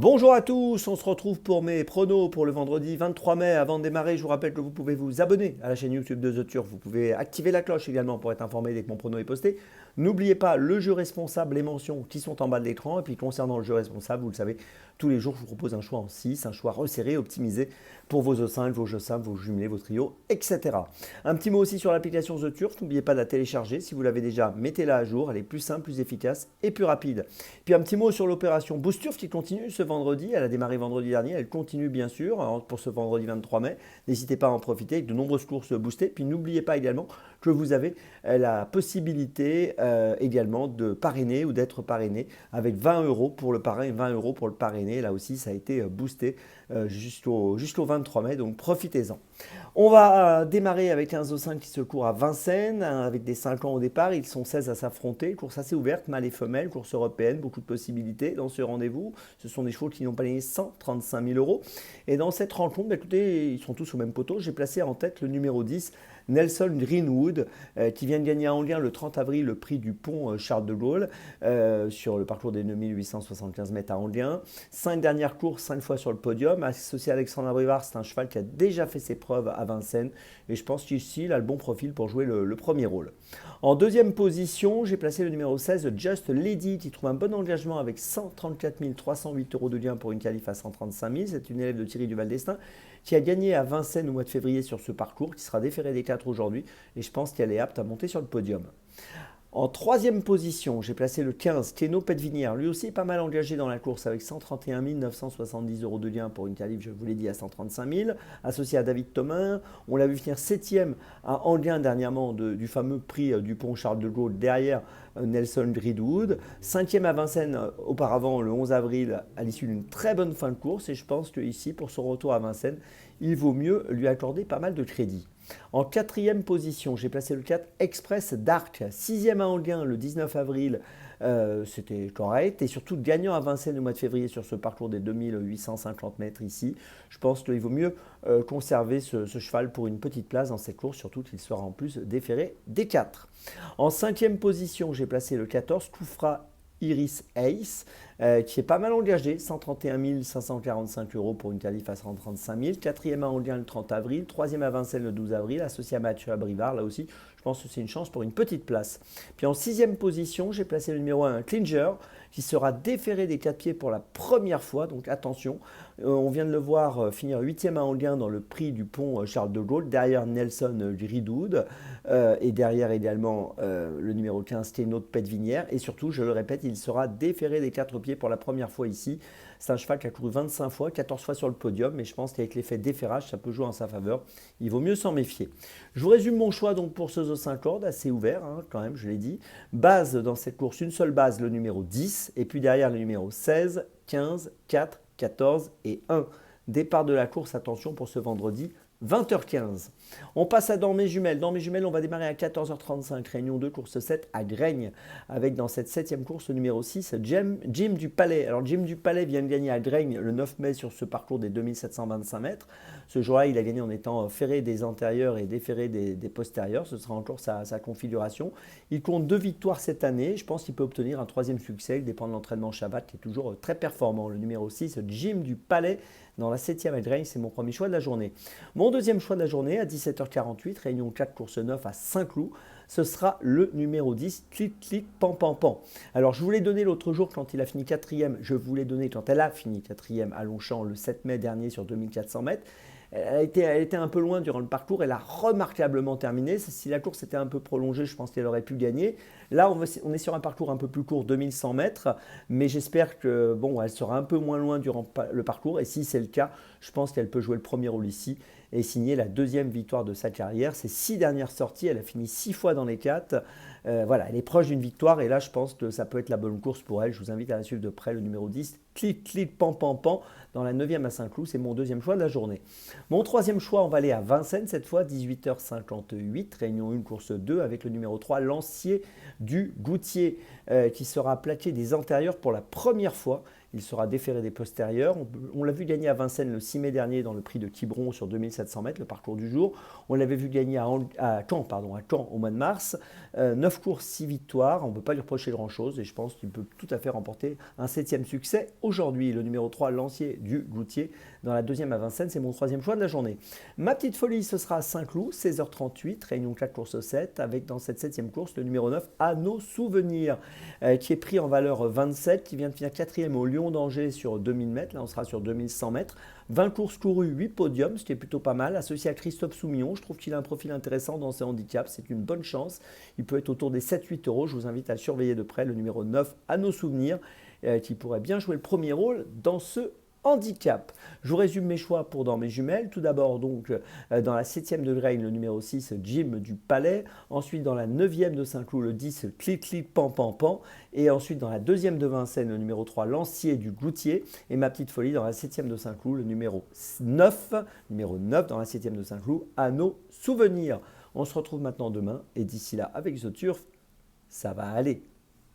Bonjour à tous, on se retrouve pour mes pronos pour le vendredi 23 mai. Avant de démarrer, je vous rappelle que vous pouvez vous abonner à la chaîne YouTube de The Turf. Vous pouvez activer la cloche également pour être informé dès que mon prono est posté. N'oubliez pas le jeu responsable, les mentions qui sont en bas de l'écran. Et puis concernant le jeu responsable, vous le savez, tous les jours je vous propose un choix en 6, un choix resserré, optimisé pour vos O5, vos jeux simples, vos jumelés, vos trios, etc. Un petit mot aussi sur l'application The Turf. N'oubliez pas de la télécharger. Si vous l'avez déjà, mettez-la à jour. Elle est plus simple, plus efficace et plus rapide. Puis un petit mot sur l'opération Boost Turf qui continue ce vendredi. Elle a démarré vendredi dernier. Elle continue bien sûr pour ce vendredi 23 mai. N'hésitez pas à en profiter avec de nombreuses courses boostées. Puis n'oubliez pas également que vous avez la possibilité également de parrainer ou d'être parrainé avec 20 euros pour le parrain et 20 euros pour le parrainer. Là aussi, ça a été boosté jusqu'au 23 mai, donc profitez-en. On va démarrer avec un Zo5 qui se court à Vincennes, avec des 5 ans au départ. Ils sont 16 à s'affronter. Course assez ouverte, mâles et femelles, course européenne, beaucoup de possibilités dans ce rendez-vous. Ce sont des chevaux qui n'ont pas gagné 135 000 euros. Et dans cette rencontre, écoutez, ils sont tous au même poteau. J'ai placé en tête le numéro 10, Nelson Greenwood, qui vient de gagner à Anguien le 30 avril le prix du pont Charles de Gaulle sur le parcours des 9875 mètres à Anguien. 5 dernières courses, 5 fois sur le podium. Associé à Alexandre Abrivard, c'est un cheval qui a déjà fait ses preuves à Vincennes. Et je pense qu'ici, il a le bon profil pour jouer le premier rôle. En deuxième position, j'ai placé le numéro 16, Just Lady, qui trouve un bon engagement avec 134 308 euros de gain pour une qualif à 135 000. C'est une élève de Thierry Duval d'Estaing qui a gagné à Vincennes au mois de février sur ce parcours, qui sera déféré des 4 aujourd'hui. Et je pense qu'elle est apte à monter sur le podium. En troisième position, j'ai placé le 15, Keno Petvinière. Lui aussi pas mal engagé dans la course avec 131 970 euros de gain pour une qualif, je vous l'ai dit, à 135 000. Associé à David Thomas, on l'a vu finir 7e à Anguien dernièrement du fameux prix du pont Charles de Gaulle derrière Nelson Greenwood. 5e à Vincennes auparavant le 11 avril à l'issue d'une très bonne fin de course. Et je pense qu'ici, pour son retour à Vincennes, il vaut mieux lui accorder pas mal de crédit. En quatrième position, j'ai placé le 4 Express Dark, 6e à Anguien le 19 avril, c'était correct. Et surtout gagnant à Vincennes au mois de février sur ce parcours des 2850 mètres ici. Je pense qu'il vaut mieux conserver ce cheval pour une petite place dans cette course, surtout qu'il sera en plus déféré des 4. En cinquième position, j'ai placé le 14 Koufra Iris Ace, qui est pas mal engagé, 131 545 euros pour une qualif à 135 000. Quatrième à Anguien le 30 avril, troisième à Vincennes le 12 avril, associé à Mathieu Abrivard, là aussi, je pense que c'est une chance pour une petite place. Puis en sixième position, j'ai placé le numéro 1, Klinger, qui sera déféré des 4 pieds pour la première fois, donc attention. On vient de le voir finir 8e à Anguien dans le prix du pont Charles de Gaulle, derrière Nelson Greenwood, et derrière également le numéro 15, Keno Petvinière. Et surtout, je le répète, il sera déféré des 4 pieds pour la première fois ici. C'est un cheval qui a couru 25 fois, 14 fois sur le podium, mais je pense qu'avec l'effet déferrage, ça peut jouer en sa faveur. Il vaut mieux s'en méfier. Je vous résume mon choix donc pour ce Zo 5 cordes, assez ouvert quand même, je l'ai dit. Base dans cette course, une seule base, le numéro 10, et puis derrière le numéro 16, 15, 4, 14 et 1. Départ de la course, attention pour ce vendredi, 20h15. On passe à Dans mes jumelles. Dans mes jumelles, on va démarrer à 14h35, réunion 2, course 7 à Graignes, avec dans cette 7e course, le numéro 6, Jim du Palais. Alors Jim du Palais vient de gagner à Graignes le 9 mai sur ce parcours des 2725 mètres. Ce jour-là, il a gagné en étant ferré des antérieurs et déferré des postérieurs. Ce sera encore sa configuration. Il compte 2 victoires cette année. Je pense qu'il peut obtenir un 3e succès. Il dépend de l'entraînement Shabbat qui est toujours très performant. Le numéro 6, Jim du Palais, dans la 7e à Graignes, c'est mon premier choix de la journée. Mon deuxième choix de la journée, à 17h48, réunion 4, course 9 à Saint-Cloud, ce sera le numéro 10, Clic Clic Pan Pan Pan. Alors je vous l'ai donné l'autre jour quand il a fini 4e, je vous l'ai donné quand elle a fini 4e à Longchamp le 7 mai dernier sur 2400 mètres. Elle était un peu loin durant le parcours, elle a remarquablement terminé. Si la course était un peu prolongée, je pense qu'elle aurait pu gagner. Là, on est sur un parcours un peu plus court, 2100 mètres, mais j'espère que elle sera un peu moins loin durant le parcours. Et si c'est le cas, je pense qu'elle peut jouer le premier rôle ici et signer la 2e victoire de sa carrière. Ses 6 dernières sorties, elle a fini 6 fois dans les 4. Elle est proche d'une victoire et là, je pense que ça peut être la bonne course pour elle. Je vous invite à la suivre de près, le numéro 10, Clic Clic Pan Pan Pan, dans la 9e à Saint-Cloud. C'est mon deuxième choix de la journée. Mon troisième choix, on va aller à Vincennes cette fois, 18h58, réunion 1, course 2, avec le numéro 3, Lancier du Goutier, qui sera plaqué des antérieurs pour la première fois. Il sera déféré des postérieurs. On l'a vu gagner à Vincennes le 6 mai dernier dans le prix de Quiberon sur 2700 mètres, le parcours du jour. On l'avait vu gagner à Caen au mois de mars. 9 courses, 6 victoires. On ne peut pas lui reprocher grand-chose et je pense qu'il peut tout à fait remporter un 7e succès aujourd'hui. Le numéro 3, Lancier du Goutier, dans la 2e à Vincennes. C'est mon 3e choix de la journée. Ma petite folie, ce sera à Saint-Cloud, 16h38, Réunion 4 course 7, avec dans cette 7e course le numéro 9, À nos souvenirs, qui est pris en valeur 27, qui vient de finir 4e au Lyon d'Angers sur 2000 mètres. Là, on sera sur 2100 mètres. 20 courses courues, 8 podiums, ce qui est plutôt pas mal. Associé à Christophe Soumillon, je trouve qu'il a un profil intéressant dans ses handicaps. C'est une bonne chance. Il peut être autour des 7-8 euros. Je vous invite à surveiller de près le numéro 9, À nos souvenirs, qui pourrait bien jouer le premier rôle dans ce handicap. Je vous résume mes choix pour dans mes jumelles. Tout d'abord, donc, dans la 7e de Grain, le numéro 6, Jim du Palais. Ensuite, dans la 9e de Saint-Cloud, le 10, Clic Clic Pan Pan Pan. Et ensuite, dans la 2e de Vincennes, le numéro 3, Lancier du Goutier. Et ma petite folie, dans la 7e de Saint-Cloud, le numéro 9 dans la 7e de Saint-Cloud, À nos souvenirs. On se retrouve maintenant demain. Et d'ici là, avec The Turf, ça va aller.